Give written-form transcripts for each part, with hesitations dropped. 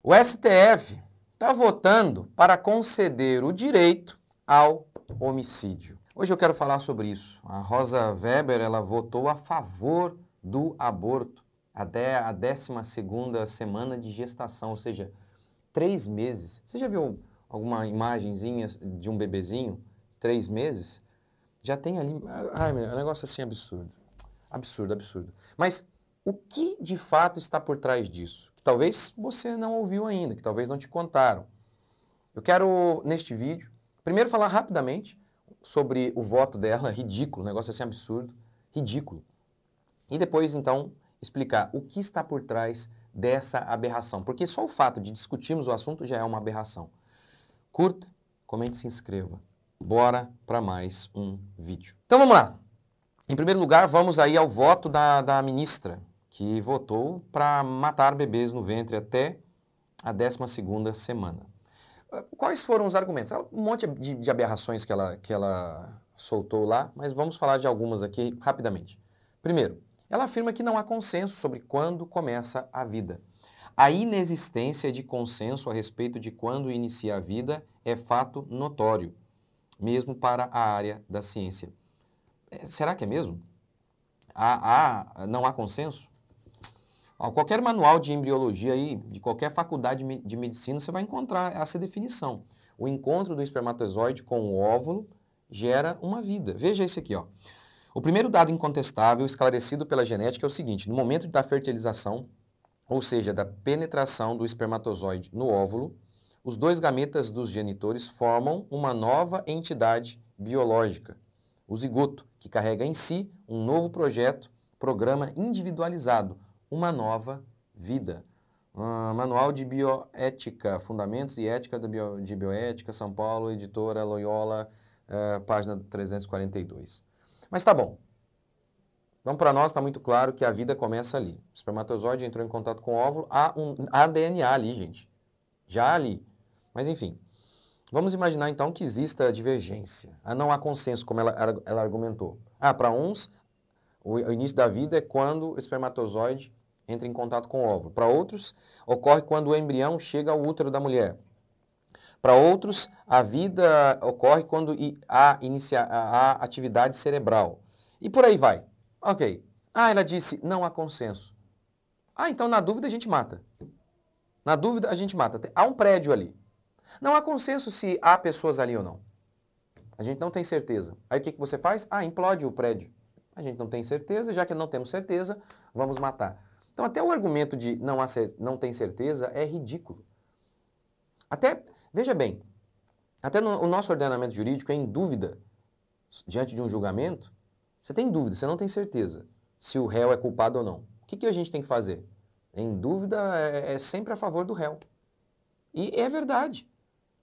O STF está votando para conceder o direito ao homicídio. Hoje eu quero falar sobre isso. A Rosa Weber, ela votou a favor do aborto até a 12ª semana de gestação, ou seja, 3 meses. Você já viu alguma imagenzinha de um bebezinho? 3 meses? Já tem ali... Ai, meu, é um negócio assim absurdo. Absurdo, absurdo. Mas o que de fato está por trás disso? Que talvez você não ouviu ainda, que talvez não te contaram. Eu quero, neste vídeo, primeiro falar rapidamente sobre o voto dela, ridículo, um negócio assim absurdo, ridículo. E depois, então, explicar o que está por trás dessa aberração. Porque só o fato de discutirmos o assunto já é uma aberração. Curta, comente e se inscreva. Bora para mais um vídeo. Então vamos lá. Em primeiro lugar, vamos aí ao voto da ministra, que votou para matar bebês no ventre até a 12ª semana. Quais foram os argumentos? Um monte de aberrações que ela soltou lá, mas vamos falar de algumas aqui rapidamente. Primeiro, ela afirma que não há consenso sobre quando começa a vida. A inexistência de consenso a respeito de quando inicia a vida é fato notório, mesmo para a área da ciência. Será que é mesmo? Não há consenso? Qualquer manual de embriologia aí, de qualquer faculdade de medicina, você vai encontrar essa definição. O encontro do espermatozoide com o óvulo gera uma vida. Veja esse aqui, ó. O primeiro dado incontestável esclarecido pela genética é o seguinte: no momento da fertilização, ou seja, da penetração do espermatozoide no óvulo, os dois gametas dos genitores formam uma nova entidade biológica, o zigoto, que carrega em si um novo programa individualizado, uma nova vida. Manual de Bioética, Fundamentos e Ética de Bioética, São Paulo, editora Loyola, página 342. Mas tá bom. Então, para nós está muito claro que a vida começa ali. O espermatozoide entrou em contato com o óvulo, há DNA ali, gente. Já ali. Mas, enfim. Vamos imaginar, então, que exista divergência. Não há consenso, como ela argumentou. Para uns, o início da vida é quando o espermatozoide entra em contato com o óvulo. Para outros, ocorre quando o embrião chega ao útero da mulher. Para outros, a vida ocorre quando há atividade cerebral. E por aí vai. Ok. Ela disse, não há consenso. Então na dúvida a gente mata. Na dúvida a gente mata. Há um prédio ali. Não há consenso se há pessoas ali ou não. A gente não tem certeza. Aí o que você faz? Implode o prédio. A gente não tem certeza, já que não temos certeza, vamos matar. Então até o argumento de não tem certeza é ridículo. Veja bem, até o nosso ordenamento jurídico é em dúvida, diante de um julgamento, você tem dúvida, você não tem certeza se o réu é culpado ou não. O que a gente tem que fazer? Em dúvida é sempre a favor do réu. E é verdade.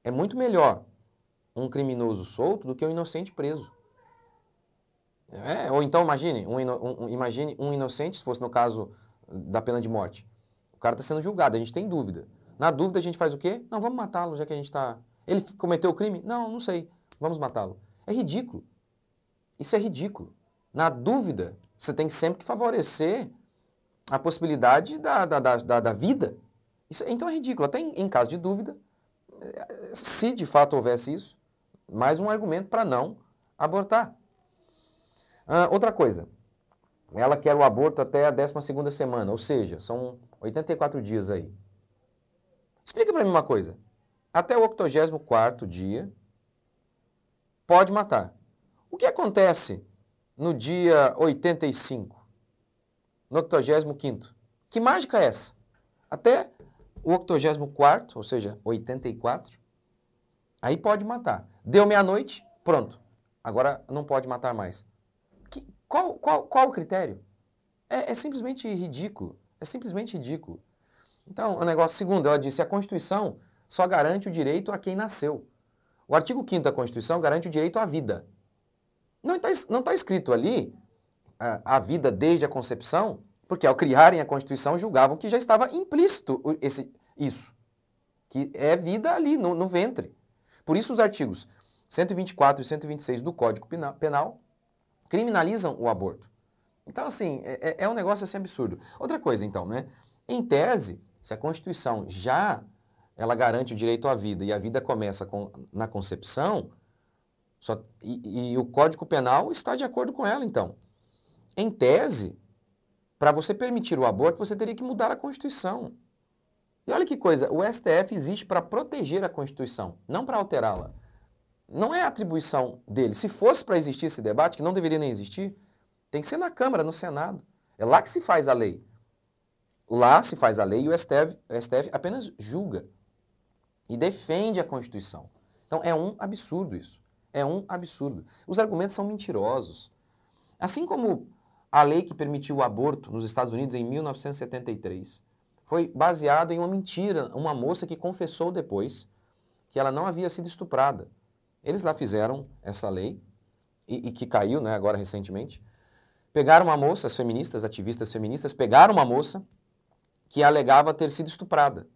É muito melhor um criminoso solto do que um inocente preso. Ou então imagine um inocente, se fosse no caso da pena de morte. O cara está sendo julgado, a gente tem dúvida. Na dúvida a gente faz o quê? Não, vamos matá-lo, já que a gente está... Ele cometeu o crime? Não sei. Vamos matá-lo. É ridículo. Isso é ridículo. Na dúvida, você tem sempre que favorecer a possibilidade da vida. Então é ridículo. Até em caso de dúvida, se de fato houvesse isso, mais um argumento para não abortar. Outra coisa, ela quer o aborto até a 12ª semana, ou seja, são 84 dias aí. Explica para mim uma coisa, até o 84º dia, pode matar. O que acontece no dia 85, no 85º? Que mágica é essa? Até o 84º, ou seja, 84, aí pode matar. Deu meia-noite, pronto, agora não pode matar mais. Qual o critério? É simplesmente ridículo. É simplesmente ridículo. Então, o negócio segundo, ela disse, a Constituição só garante o direito a quem nasceu. O artigo 5º da Constituição garante o direito à vida. Não está escrito ali a vida desde a concepção, porque ao criarem a Constituição julgavam que já estava implícito isso, que é vida ali no ventre. Por isso os artigos 124 e 126 do Código Penal criminalizam o aborto. Então, assim, é um negócio assim absurdo. Outra coisa, então, né? Em tese, Se a Constituição já ela garante o direito à vida e a vida começa na concepção, e o Código Penal está de acordo com ela, então. Em tese, para você permitir o aborto, você teria que mudar a Constituição. E olha que coisa, o STF existe para proteger a Constituição, não para alterá-la. Não é atribuição dele. Se fosse para existir esse debate, que não deveria nem existir, tem que ser na Câmara, no Senado. É lá que se faz a lei. Lá se faz a lei e o STF apenas julga e defende a Constituição. Então é um absurdo isso. É um absurdo. Os argumentos são mentirosos. Assim como a lei que permitiu o aborto nos Estados Unidos em 1973 foi baseado em uma mentira, uma moça que confessou depois que ela não havia sido estuprada. Eles lá fizeram essa lei, e que caiu, né, agora recentemente. Pegaram uma moça, as feministas, ativistas feministas, pegaram uma moça que alegava ter sido estuprada.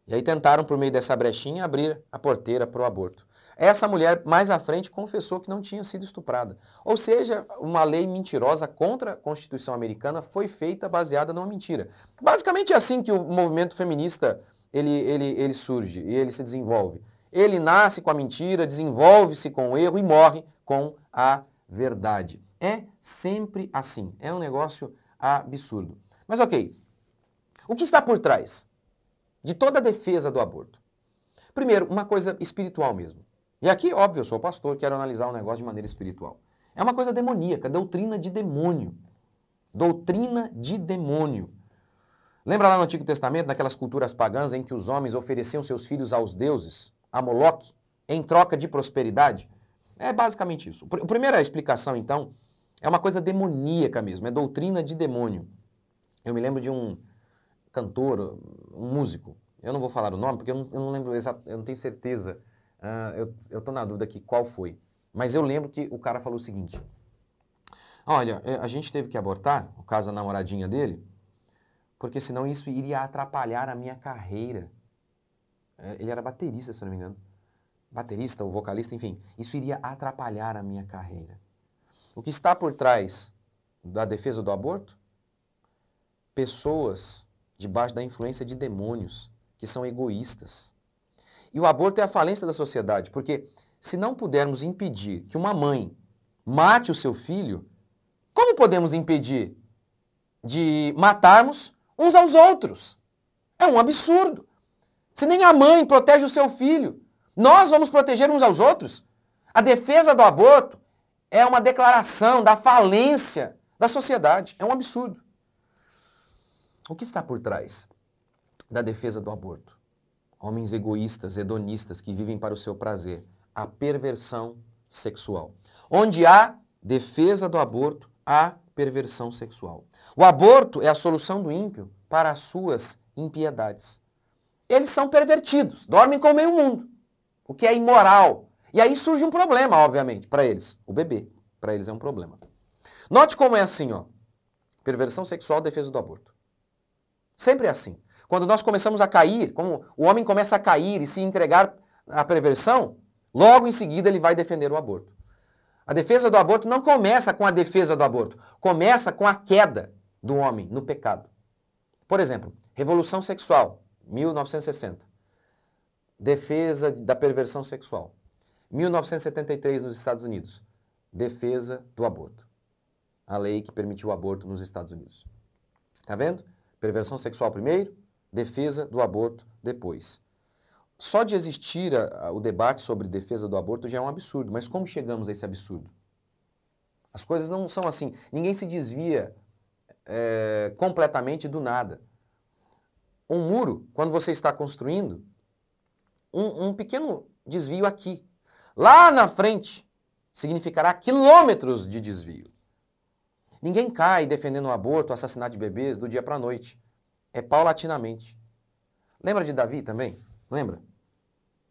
E aí tentaram, por meio dessa brechinha, abrir a porteira para o aborto. Essa mulher, mais à frente, confessou que não tinha sido estuprada. Ou seja, uma lei mentirosa contra a Constituição americana foi feita baseada numa mentira. Basicamente é assim que o movimento feminista ele surge e ele se desenvolve. Ele nasce com a mentira, desenvolve-se com o erro e morre com a verdade. É sempre assim. É um negócio absurdo. Mas ok, o que está por trás de toda a defesa do aborto? Primeiro, uma coisa espiritual mesmo. E aqui, óbvio, eu sou pastor, quero analisar o negócio de maneira espiritual. É uma coisa demoníaca, doutrina de demônio. Doutrina de demônio. Lembra lá no Antigo Testamento, naquelas culturas pagãs em que os homens ofereciam seus filhos aos deuses, a Moloque, em troca de prosperidade? É basicamente isso. A primeira explicação, então, é uma coisa demoníaca mesmo, é doutrina de demônio. Eu me lembro de um cantor, um músico, eu não vou falar o nome porque eu não lembro exato, eu não tenho certeza, eu estou na dúvida aqui qual foi, mas eu lembro que o cara falou o seguinte: olha, a gente teve que abortar, no caso a namoradinha dele, porque senão isso iria atrapalhar a minha carreira. Ele era baterista, se eu não me engano. Baterista ou vocalista, enfim. Isso iria atrapalhar a minha carreira. O que está por trás da defesa do aborto? Pessoas debaixo da influência de demônios, que são egoístas. E o aborto é a falência da sociedade, porque se não pudermos impedir que uma mãe mate o seu filho, como podemos impedir de matarmos uns aos outros? É um absurdo. Se nem a mãe protege o seu filho, nós vamos proteger uns aos outros? A defesa do aborto é uma declaração da falência da sociedade. É um absurdo. O que está por trás da defesa do aborto? Homens egoístas, hedonistas, que vivem para o seu prazer. A perversão sexual. Onde há defesa do aborto, há perversão sexual. O aborto é a solução do ímpio para as suas impiedades. Eles são pervertidos, dormem com o meio mundo, o que é imoral. E aí surge um problema, obviamente, para eles. O bebê, para eles é um problema. Note como é assim, ó. Perversão sexual, defesa do aborto. Sempre é assim. Quando nós começamos a cair, como o homem começa a cair e se entregar à perversão, logo em seguida ele vai defender o aborto. A defesa do aborto não começa com a defesa do aborto, começa com a queda do homem no pecado. Por exemplo, Revolução Sexual, 1960. Defesa da perversão sexual. 1973 nos Estados Unidos. Defesa do aborto. A lei que permitiu o aborto nos Estados Unidos. Tá vendo? Perversão sexual primeiro, defesa do aborto depois. Só de existir o debate sobre defesa do aborto já é um absurdo, mas como chegamos a esse absurdo? As coisas não são assim, ninguém se desvia completamente do nada. Um muro, quando você está construindo, um pequeno desvio aqui, lá na frente, significará quilômetros de desvio. Ninguém cai defendendo o aborto, o assassinato de bebês do dia para a noite. É paulatinamente. Lembra de Davi também? Lembra?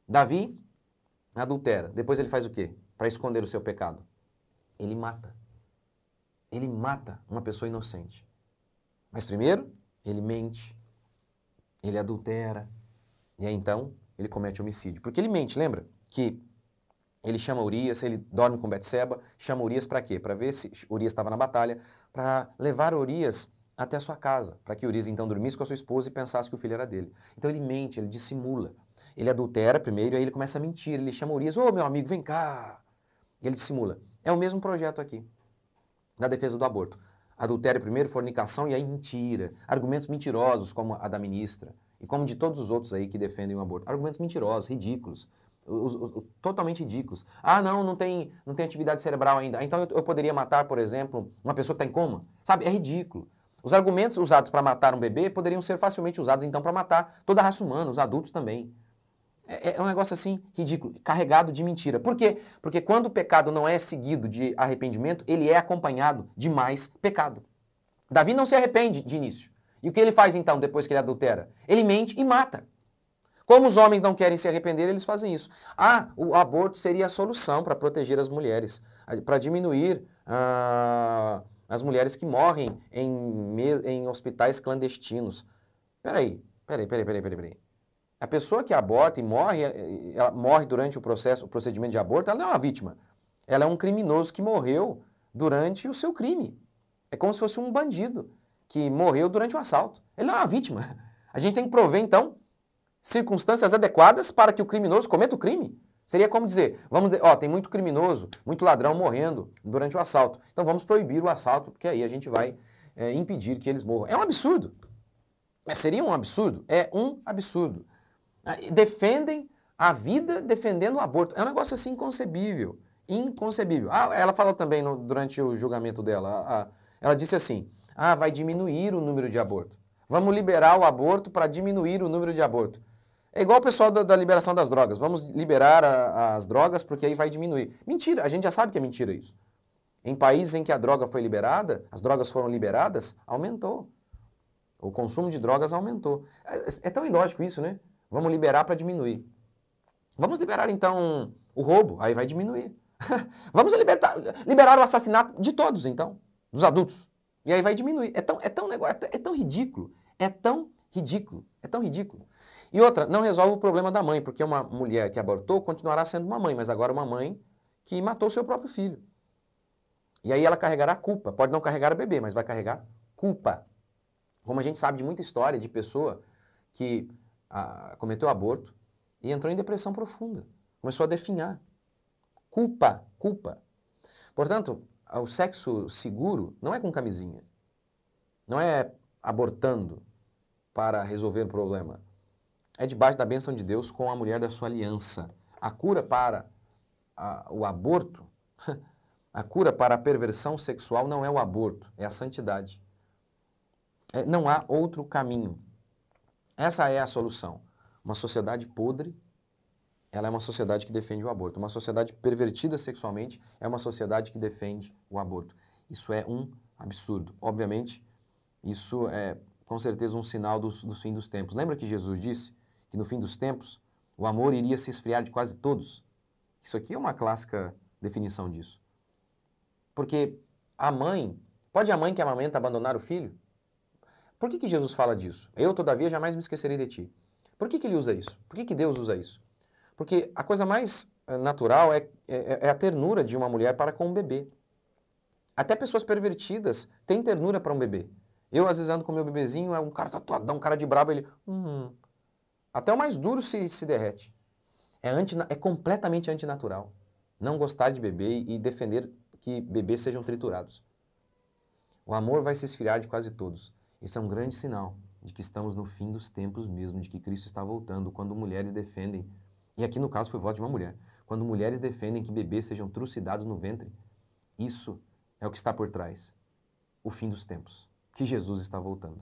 Davi adultera. Depois ele faz o quê? Para esconder o seu pecado. Ele mata. Ele mata uma pessoa inocente. Mas primeiro, ele mente. Ele adultera. E aí então, ele comete homicídio. Porque ele mente, lembra? Que ele chama Urias, ele dorme com Betseba, chama Urias para quê? Para ver se Urias estava na batalha, para levar Urias até a sua casa, para que Urias então dormisse com a sua esposa e pensasse que o filho era dele. Então ele mente, ele dissimula. Ele adultera primeiro e aí ele começa a mentir. Ele chama Urias, ô meu amigo, vem cá. E ele dissimula. É o mesmo projeto aqui, da defesa do aborto. Adultério primeiro, fornicação e aí mentira. Argumentos mentirosos, como a da ministra, e como de todos os outros aí que defendem o aborto. Argumentos mentirosos, ridículos, totalmente ridículos. Ah, não tem atividade cerebral ainda. Então eu poderia matar, por exemplo, uma pessoa que está em coma? Sabe, é ridículo. Os argumentos usados para matar um bebê poderiam ser facilmente usados então para matar toda a raça humana, os adultos também. É um negócio assim ridículo, carregado de mentira. Por quê? Porque quando o pecado não é seguido de arrependimento, ele é acompanhado de mais pecado. Davi não se arrepende de início. E o que ele faz então, depois que ele adultera? Ele mente e mata. Como os homens não querem se arrepender, eles fazem isso. Ah, o aborto seria a solução para proteger as mulheres, para diminuir as mulheres que morrem em hospitais clandestinos. Peraí. A pessoa que aborta e morre, ela morre durante o procedimento de aborto, ela não é uma vítima. Ela é um criminoso que morreu durante o seu crime. É como se fosse um bandido que morreu durante o assalto. Ele não é uma vítima. A gente tem que prover, então, circunstâncias adequadas para que o criminoso cometa o crime. Seria como dizer, tem muito criminoso, muito ladrão morrendo durante o assalto. Então vamos proibir o assalto, porque aí a gente vai impedir que eles morram. É um absurdo. Seria um absurdo? É um absurdo. Defendem a vida defendendo o aborto. É um negócio assim inconcebível. Inconcebível. Ela fala também durante o julgamento dela, ela disse assim, vai diminuir o número de abortos. Vamos liberar o aborto para diminuir o número de abortos. É igual o pessoal da liberação das drogas. Vamos liberar as drogas porque aí vai diminuir. Mentira, a gente já sabe que é mentira isso. Em países em que a droga foi liberada, as drogas foram liberadas, aumentou. O consumo de drogas aumentou. É tão ilógico isso, né? Vamos liberar para diminuir. Vamos liberar, então, o roubo, aí vai diminuir. Vamos liberar o assassinato de todos, então, dos adultos. E aí vai diminuir. É tão ridículo. É tão ridículo. E outra, não resolve o problema da mãe, porque uma mulher que abortou continuará sendo uma mãe, mas agora uma mãe que matou seu próprio filho. E aí ela carregará culpa. Pode não carregar o bebê, mas vai carregar culpa. Como a gente sabe de muita história de pessoa que cometeu aborto e entrou em depressão profunda. Começou a definhar. Culpa. Portanto, o sexo seguro não é com camisinha. Não é abortando para resolver o problema. É debaixo da bênção de Deus com a mulher da sua aliança. A cura para o aborto, a cura para a perversão sexual não é o aborto, é a santidade. Não há outro caminho. Essa é a solução. Uma sociedade podre, ela é uma sociedade que defende o aborto. Uma sociedade pervertida sexualmente é uma sociedade que defende o aborto. Isso é um absurdo. Obviamente, isso é com certeza um sinal do fim dos tempos. Lembra que Jesus disse que no fim dos tempos o amor iria se esfriar de quase todos? Isso aqui é uma clássica definição disso. Porque pode a mãe que amamenta abandonar o filho? Por que Jesus fala disso? Eu, todavia, jamais me esquecerei de ti. Por que ele usa isso? Por que Deus usa isso? Porque a coisa mais natural é a ternura de uma mulher para com um bebê. Até pessoas pervertidas têm ternura para um bebê. Eu, às vezes, ando com meu bebezinho, um cara tatuadão, um cara de brabo, ele... Até o mais duro se derrete. É completamente antinatural não gostar de bebê e defender que bebês sejam triturados. O amor vai se esfriar de quase todos. Isso é um grande sinal de que estamos no fim dos tempos mesmo, de que Cristo está voltando, quando mulheres defendem, e aqui no caso foi voto de uma mulher, quando mulheres defendem que bebês sejam trucidados no ventre, isso é o que está por trás, o fim dos tempos, que Jesus está voltando.